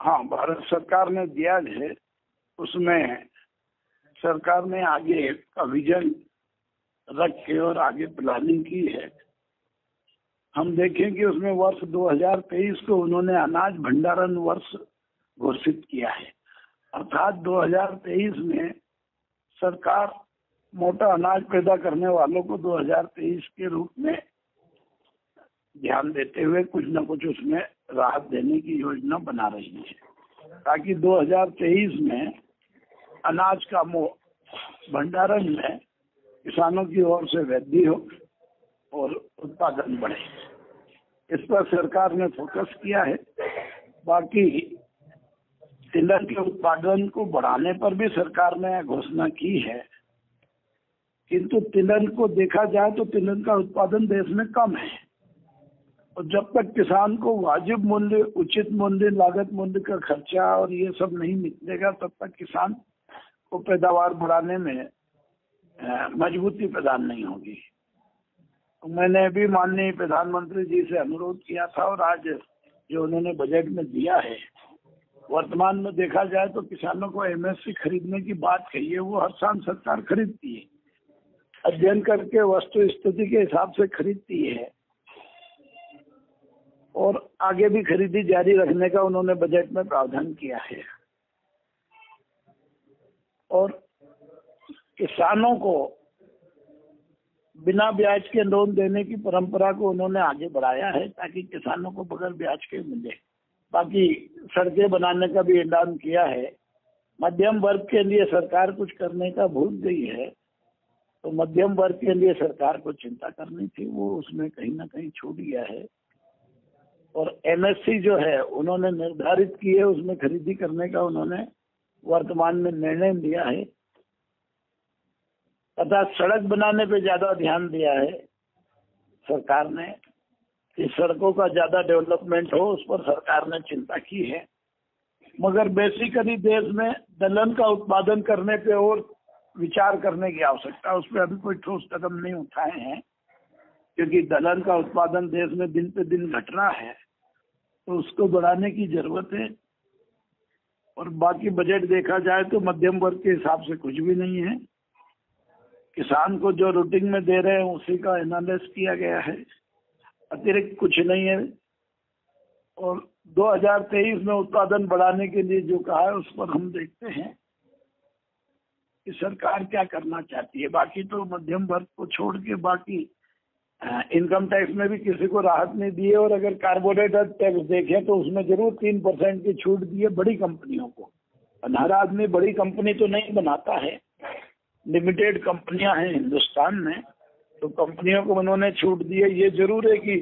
हाँ, भारत सरकार ने दिया है, उसमें सरकार ने आगे का विजन रख के और आगे प्लानिंग की है। हम देखें कि उसमें वर्ष 2023 को उन्होंने अनाज भंडारण वर्ष घोषित किया है। अर्थात 2023 में सरकार मोटा अनाज पैदा करने वालों को 2023 के रूप में ध्यान देते हुए कुछ न कुछ उसमें राहत देने की योजना बना रही है, ताकि 2023 में अनाज का भंडारण में किसानों की ओर से वृद्धि हो और उत्पादन बढ़े। इस पर सरकार ने फोकस किया है। बाकी तिलहन के उत्पादन को बढ़ाने पर भी सरकार ने घोषणा की है, किंतु तिलहन को देखा जाए तो तिलहन का उत्पादन देश में कम है और जब तक किसान को वाजिब मूल्य, उचित मूल्य, लागत मूल्य का खर्चा और ये सब नहीं मिलेगा, तब तक किसान को पैदावार बढ़ाने में मजबूती प्रदान नहीं होगी। तो मैंने भी माननीय प्रधानमंत्री जी से अनुरोध किया था और आज जो उन्होंने बजट में दिया है, वर्तमान में देखा जाए तो किसानों को एमएसपी खरीदने की बात कही है, वो हर साल सरकार खरीदती है, अध्ययन करके वस्तु स्थिति के हिसाब से खरीदती है और आगे भी खरीदी जारी रखने का उन्होंने बजट में प्रावधान किया है। और किसानों को बिना ब्याज के लोन देने की परंपरा को उन्होंने आगे बढ़ाया है, ताकि किसानों को बगैर ब्याज के मिले। बाकी सड़कें बनाने का भी ऐलान किया है। मध्यम वर्ग के लिए सरकार कुछ करने का भूल गई है, तो मध्यम वर्ग के लिए सरकार को चिंता करनी थी, वो उसमें कहीं ना कहीं छूट गया है। और एमएसपी जो है उन्होंने निर्धारित की है, उसमें खरीदी करने का उन्होंने वर्तमान में निर्णय लिया है तथा सड़क बनाने पे ज्यादा ध्यान दिया है सरकार ने कि सड़कों का ज्यादा डेवलपमेंट हो, उस पर सरकार ने चिंता की है। मगर बेसिकली देश में दलहन का उत्पादन करने पे और विचार करने की आवश्यकता है। उस पर अभी कोई ठोस कदम नहीं उठाए हैं, क्योंकि दलहन का उत्पादन देश में दिन पे दिन घट रहा है, तो उसको बढ़ाने की जरूरत है। और बाकी बजट देखा जाए तो मध्यम वर्ग के हिसाब से कुछ भी नहीं है। किसान को जो रूटीन में दे रहे हैं उसी का एनालिसिस किया गया है, अतिरिक्त कुछ नहीं है। और 2023 में उत्पादन बढ़ाने के लिए जो कहा है उस पर हम देखते हैं कि सरकार क्या करना चाहती है। बाकी तो मध्यम वर्ग को छोड़ के बाकी इनकम टैक्स में भी किसी को राहत नहीं दी है। और अगर कार्बोरेटेड टैक्स देखें तो उसमें जरूर 3% की छूट दी है बड़ी कंपनियों को। हर आदमी बड़ी कंपनी तो नहीं बनाता है, लिमिटेड कंपनियां हैं हिंदुस्तान में, तो कंपनियों को उन्होंने छूट दी है। ये जरूर है कि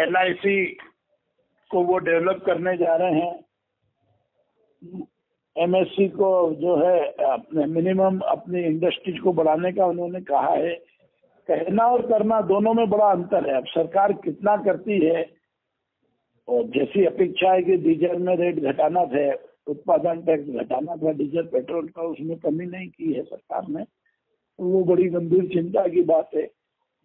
LIC को वो डेवलप करने जा रहे हैं। MSC को जो है अपने मिनिमम अपनी इंडस्ट्रीज को बढ़ाने का उन्होंने कहा है। कहना और करना दोनों में बड़ा अंतर है। अब सरकार कितना करती है, और जैसी अपेक्षा है कि डीजल में रेट घटाना था, उत्पादन टैक्स घटाना था डीजल पेट्रोल का, उसमें कमी नहीं की है सरकार ने, तो वो बड़ी गंभीर चिंता की बात है।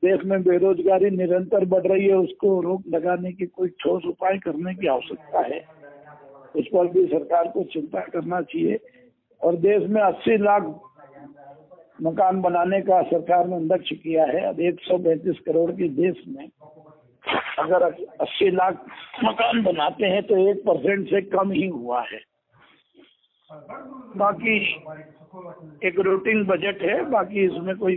देश में बेरोजगारी निरंतर बढ़ रही है, उसको रोक लगाने की कोई ठोस उपाय करने की आवश्यकता है। उस पर भी सरकार को चिंता करना चाहिए। और देश में 80 लाख मकान बनाने का सरकार ने लक्ष्य किया है। अब 135 करोड़ के देश में अगर 80 लाख मकान बनाते हैं तो 1% से कम ही हुआ है। बाकी एक रूटीन बजट है, बाकी इसमें कोई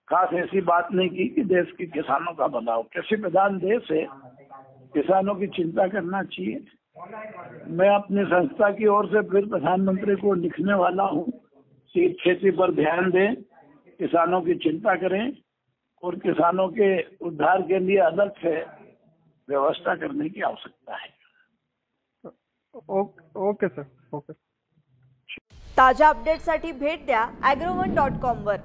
खास ऐसी बात नहीं की कि देश के किसानों का भला हो। कृषि प्रधान देश है, किसानों की चिंता करना चाहिए। मैं अपनी संस्था की ओर से फिर प्रधानमंत्री को लिखने वाला हूँ कि खेती पर ध्यान दें, किसानों की चिंता करें और किसानों के उद्धार के लिए अलग से व्यवस्था करने की आवश्यकता है। Okay sir, okay. ताज्या अपडेट्ससाठी भेट द्या agrowone.com वर।